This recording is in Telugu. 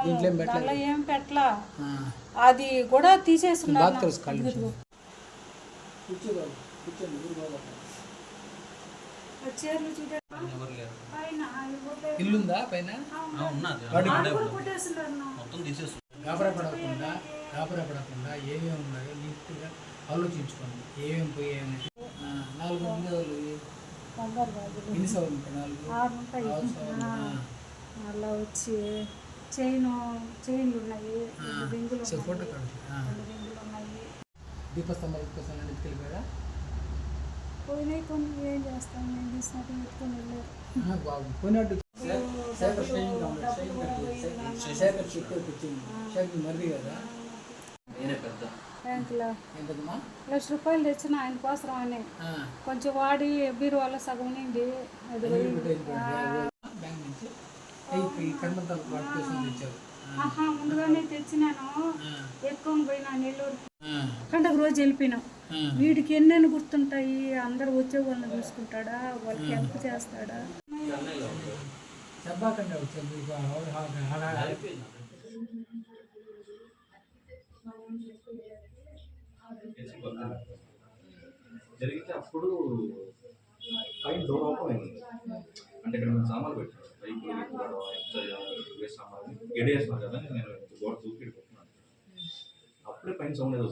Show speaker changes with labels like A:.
A: దాంట్లో ఏం పెట్టలా, అది కూడా తీసేస్తున్నారు.
B: ఇల్లుందా పైన గాబరా పడకుండా ఏమేమి ఉన్నాయో నీట్గా ఆలోచించుకోండి. ఏమేమి పోయాయని 4 ఎన్ని సవర్లు ఉంటాయి?
A: 6 ఉంటాయి. అలా వచ్చి చైన్లు ఉన్నాయి, రింగులు ఉన్నాయి.
B: దీపస్తంభాలు కోసం ఎత్తుకెళ్ళిపోయారా?
A: పోయినాయి కొన్ని. ఏం చేస్తాం, నేను తీసినట్టు పెట్టుకొని వెళ్ళారు.
B: పోయినట్టు మర్రి కదా
A: బ్యాంకులో 1,00,000 తెచ్చిన ఆయన కోసం అని కొంచెం వాడి బీరువాలో సగం నిండి అది ముందుగానే తెచ్చినాను. ఎక్కువ పోయినా నెల్లూరు పండగ రోజు వెళ్ళిపోయినాం. వీడికి ఎన్నెన్ని గుర్తుంటాయి, అందరు వచ్చే వాళ్ళని చూసుకుంటాడా, వాళ్ళకి హెల్ప్ చేస్తాడా?
C: జరిగితే అప్పుడు పైన డోర్ ఓపెన్ అయింది. అంటే ఇక్కడ మేము సామాన్లు పెట్టాను, సామాన్లు గడియేస్తున్నాను కదా, నేను గోడ దూకి పెట్టుకున్నాను. అప్పుడే పైన సౌండ్ ఏదో